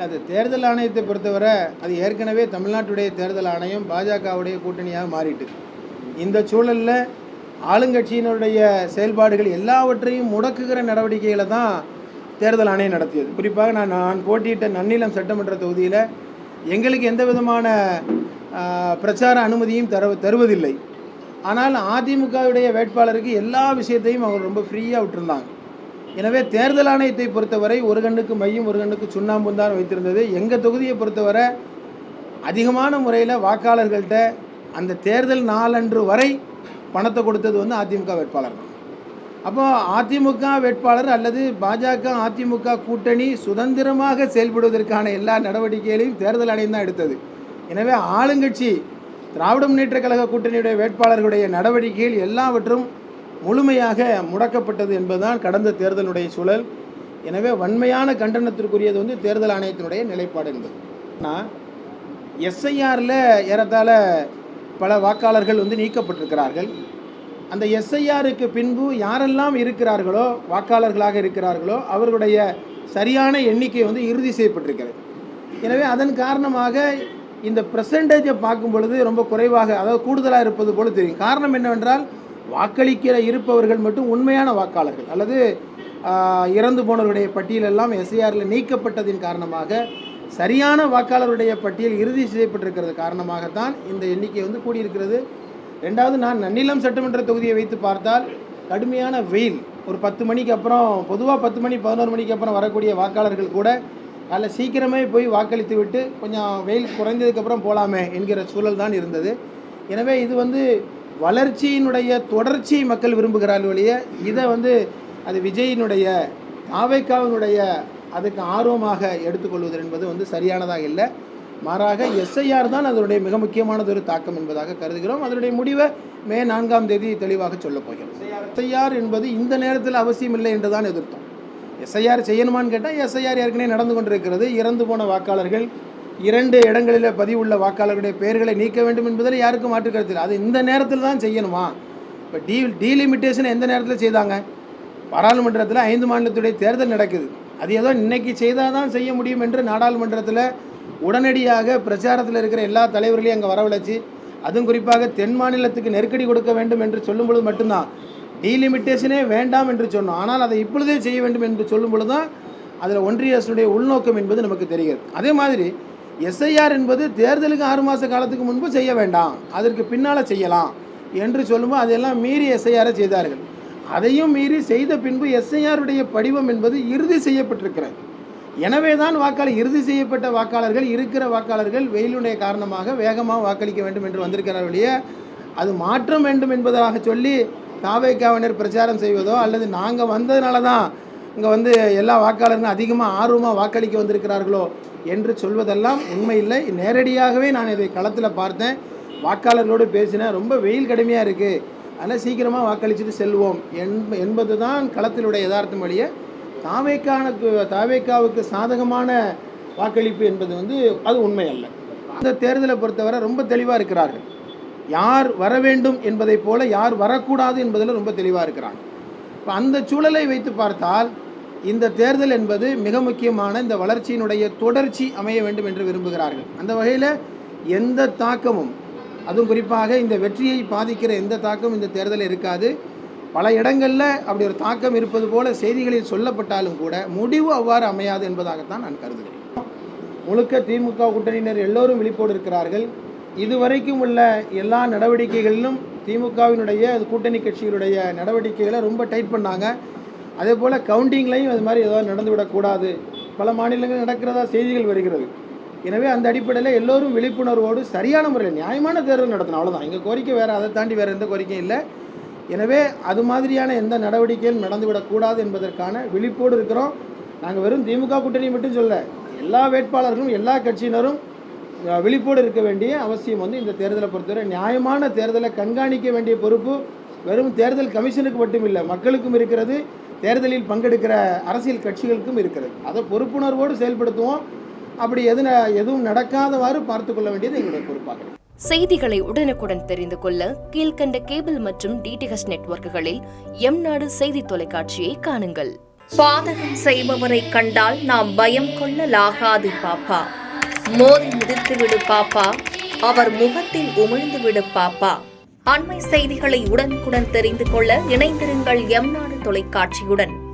அது தேர்தல் ஆணையத்தை பொறுத்தவரை அது ஏற்கனவே தமிழ்நாட்டுடைய தேர்தல் ஆணையம் பாஜகவுடைய கூட்டணியாக மாறிட்டு, இந்த சூழலில் ஆளுங்கட்சியினுடைய செயல்பாடுகள் எல்லாவற்றையும் முடக்குகிற நடவடிக்கைகளை தான் தேர்தல் ஆணையம் நடத்தியது. குறிப்பாக நான் போட்டியிட்ட நன்னிலம் சட்டமன்ற தொகுதியில் எங்களுக்கு எந்த விதமான பிரச்சார அனுமதியும் தருவதில்லை. ஆனால் அதிமுகவுடைய வேட்பாளருக்கு எல்லா விஷயத்தையும் அவங்க ரொம்ப ஃப்ரீயாக விட்டுருந்தாங்க. எனவே தேர்தல் ஆணையத்தை பொறுத்தவரை ஒரு கண்ணுக்கு மையும் ஒரு கண்ணுக்கு சுண்ணாம்பும் தான் வைத்திருந்தது. எங்கள் தொகுதியை பொறுத்தவரை அதிகமான முறையில் வாக்காளர்கள்ட்ட அந்த தேர்தல் நாளன்று வரை பணத்தை கொடுத்தது அதிமுக வேட்பாளர் தான். அப்போ அதிமுக வேட்பாளர் அல்லது பாஜக அதிமுக கூட்டணி சுதந்திரமாக செயல்படுவதற்கான எல்லா நடவடிக்கைகளையும் தேர்தல் ஆணையம் தான் எடுத்தது. எனவே ஆளுங்கட்சி திராவிட முன்னேற்ற கழக கூட்டணியுடைய வேட்பாளர்களுடைய நடவடிக்கைகள் எல்லாவற்றும் முழுமையாக முடக்கப்பட்டது என்பதுதான் கடந்த தேர்தலுடைய சூழல். எனவே வன்மையான கண்டனத்திற்குரியது தேர்தல் ஆணையத்தினுடைய நிலைப்பாடு என்பது. ஆனால் எஸ்ஐஆரில் ஏறத்தாழ பல வாக்காளர்கள் நீக்கப்பட்டிருக்கிறார்கள். அந்த எஸ்ஐஆருக்கு பின்பு யாரெல்லாம் இருக்கிறார்களோ, வாக்காளர்களாக இருக்கிறார்களோ, அவர்களுடைய சரியான எண்ணிக்கை இறுதி செய்யப்பட்டிருக்கிறது. எனவே அதன் காரணமாக இந்த பெர்சன்டேஜை பார்க்கும் பொழுது ரொம்ப குறைவாக, அதாவது கூடுதலாக இருப்பது போல தெரியும். காரணம் என்னவென்றால் வாக்களிக்கிற இருப்பவர்கள் மட்டும் உண்மையான வாக்காளர்கள் அல்லது இறந்து போனவருடைய பட்டியலெல்லாம் எஸ்ஐஆரில் நீக்கப்பட்டதின் காரணமாக சரியான வாக்காளருடைய பட்டியல் இறுதி செய்யப்பட்டிருக்கிறது காரணமாகத்தான் இந்த எண்ணிக்கை கூடியிருக்கிறது. ரெண்டாவது, நான் நன்னிலம் சட்டமன்ற தொகுதியை வைத்து பார்த்தால் கடுமையான வெயில். ஒரு 10 மணிக்கு அப்புறம், பொதுவாக 10 மணி 11 மணிக்கு அப்புறம் வரக்கூடிய வாக்காளர்கள் கூட அதில் சீக்கிரமே போய் வாக்களித்து விட்டு கொஞ்சம் வெயில் குறைந்ததுக்கப்புறம் போகலாமே என்கிற சூழல் தான் இருந்தது. எனவே இது வளர்ச்சியினுடைய தொடர்ச்சி மக்கள் விரும்புகிறார்கள் ஒழிய இதை அது விஜயினுடைய தாவேக்காவினுடைய அதுக்கு ஆர்வமாக எடுத்துக்கொள்வது என்பது சரியானதாக இல்லை. மாறாக எஸ்ஐஆர் தான் அதனுடைய மிக முக்கியமானது ஒரு தாக்கம் என்பதாக கருதுகிறோம். அதனுடைய முடிவை மே 4ஆம் தேதி தெளிவாக சொல்லப் போகிறோம். எஸ்ஐஆர் என்பது இந்த நேரத்தில் அவசியம் இல்லை என்று தான் எதிர்த்தோம். எஸ்ஐஆர் செய்யணுமான்னு கேட்டால் எஸ்ஐஆர் ஏற்கனவே நடந்து கொண்டிருக்கிறது. இறந்து போன வாக்காளர்கள் 2 இடங்களில் பதிவுள்ள வாக்காளர்களுடைய பெயர்களை நீக்க வேண்டும் என்பதில் யாருக்கும் மாற்று கருத்து இல்லை. அது இந்த நேரத்தில் தான் செய்யணுமா? இப்போ டீலிமிட்டேஷன் எந்த நேரத்தில் செய்தாங்க? பாராளுமன்றத்தில் 5 மாநிலத்துடைய தேர்தல் நடக்குது. அது ஏதோ இன்னைக்கு செய்தால் தான் செய்ய முடியும் என்று நாடாளுமன்றத்தில் உடனடியாக பிரச்சாரத்தில் இருக்கிற எல்லா தலைவர்களையும் அங்கே வரவழைச்சி, அதுவும் குறிப்பாக தென் மாநிலத்துக்கு நெருக்கடி கொடுக்க வேண்டும் என்று சொல்லும் பொழுது மட்டும்தான் டீலிமிட்டேஷனே வேண்டாம் என்று சொன்னோம். ஆனால் அதை இப்பொழுதே செய்ய வேண்டும் என்று சொல்லும் பொழுது தான் அதில் ஒன்றிய அரசுடைய உள்நோக்கம் என்பது நமக்கு தெரிகிறது. அதே மாதிரி எஸ்ஐஆர் என்பது தேர்தலுக்கு 6 மாத காலத்துக்கு முன்பு செய்ய வேண்டாம், அதற்கு பின்னால் செய்யலாம் என்று சொல்லும்போது அதையெல்லாம் மீறி எஸ்ஐஆரை செய்தார்கள். அதையும் மீறி செய்த பின்பு எஸ்ஐஆருடைய படிவம் என்பது இறுதி செய்யப்பட்டிருக்கிறது. எனவே தான் இறுதி செய்யப்பட்ட வாக்காளர்கள் இருக்கிற வாக்காளர்கள் வெயிலுடைய காரணமாக வேகமாக வாக்களிக்க வேண்டும் என்று வந்திருக்கிறார்களே, அது மாற்றம் வேண்டும் என்பதாக சொல்லி தாவேக்காவினர் பிரச்சாரம் செய்வதோ அல்லது நாங்கள் வந்ததுனால தான் இங்கே எல்லா வாக்காளர்களும் அதிகமாக ஆர்வமாக வாக்களிக்க வந்திருக்கிறார்களோ என்று சொல்வதெல்லாம் உண்மை இல்லை. நேரடியாகவே நான் இதை களத்தில் பார்த்தேன், வாக்காளர்களோடு பேசினேன். ரொம்ப வெயில் கடுமையாக இருக்குது, அதனால் சீக்கிரமாக வாக்களிச்சுட்டு செல்வோம் என்பது தான் களத்திலுடைய யதார்த்தம் வழியே. தாவேக்காவுக்கு சாதகமான வாக்களிப்பு என்பது அது உண்மை அல்ல. அந்த தேர்தலை பொறுத்தவரை ரொம்ப தெளிவாக இருக்கிறார்கள். யார் வர வேண்டும் என்பதை போல யார் வரக்கூடாது என்பதில் ரொம்ப தெளிவாக இருக்கிறாங்க. இப்போ அந்த சூழலை வைத்து பார்த்தால் இந்த தேர்தல் என்பது மிக முக்கியமான இந்த வளர்ச்சியினுடைய தொடர்ச்சி அமைய வேண்டும் என்று விரும்புகிறார்கள். அந்த வகையில் எந்த தாக்கமும், அதுவும் குறிப்பாக இந்த வெற்றியை பாதிக்கிற எந்த தாக்கமும் இந்த தேர்தலில் இருக்காது. பல இடங்களில் அப்படி ஒரு தாக்கம் இருப்பது போல செய்திகளில் சொல்லப்பட்டாலும் கூட முடிவு அவ்வாறு அமையாது என்பதாகத்தான் நான் கருதுகிறேன். முழுக்க திமுக கூட்டணியினர் எல்லோரும் விழிப்போடு இருக்கிறார்கள். இதுவரைக்கும் உள்ள எல்லா நடவடிக்கைகளிலும் திமுகவினுடைய கூட்டணி கட்சிகளுடைய நடவடிக்கைகளை ரொம்ப டைட் பண்ணாங்க. அதே போல் கவுண்டிங்லையும் அது மாதிரி ஏதாவது நடந்துவிடக்கூடாது, பல மாநிலங்கள் நடக்கிறதா செய்திகள் வருகிறது. எனவே அந்த அடிப்படையில் எல்லோரும் விழிப்புணர்வோடு சரியான முறையில் நியாயமான தேர்தல் நடத்தணும், அவ்வளோதான். எங்கள் கோரிக்கை வேறு, அதை தாண்டி வேறு எந்த கோரிக்கையும் இல்லை. எனவே அது மாதிரியான எந்த நடவடிக்கையும் நடந்துவிடக்கூடாது என்பதற்கான விழிப்போடு இருக்கிறோம். நாங்கள் வெறும் திமுக கூட்டணி மட்டும் சொல்ல, எல்லா வேட்பாளர்களும் எல்லா கட்சியினரும் விழிப்போடு இருக்க வேண்டிய அவசியம் இந்த தேர்தலை பொறுத்தவரை. நியாயமான தேர்தலை கண்காணிக்க வேண்டிய பொறுப்பு வெறும் தேர்தல் கமிஷனுக்கு மட்டும் இல்லை, மக்களுக்கும் இருக்கிறது, தேர்தலில் பங்கெடுக்கிற அரசியல் கட்சிகளுக்கும் இருக்கிறது. அதை பொறுப்புணர்வோடு செயல்படுத்துவோம். அப்படி எதுவும் நடக்காதவாறு பார்த்து கொள்ள வேண்டியது எங்களுடைய பொறுப்பாக. செய்திகளை உடனுக்குடன் தெரிந்து கொள்ள கீழ்கண்ட கேபிள் மற்றும் டிடிஹெச் நெட்வொர்க்குகளில் எம் நாடு செய்தி தொலைக்காட்சியை காணுங்கள். பாதகம் செய்பவரை கண்டால் நாம் பயம் கொள்ளலாகாது பாப்பா. மோதி மிதித்து விடு பாப்பா, அவர் முகத்தில் உமிழ்ந்து விடு பாப்பா. அண்மை செய்திகளை உடனுக்குடன் தெரிந்து கொள்ள இணைந்திருங்கள் எம் நாடு தொலைக்காட்சியுடன்.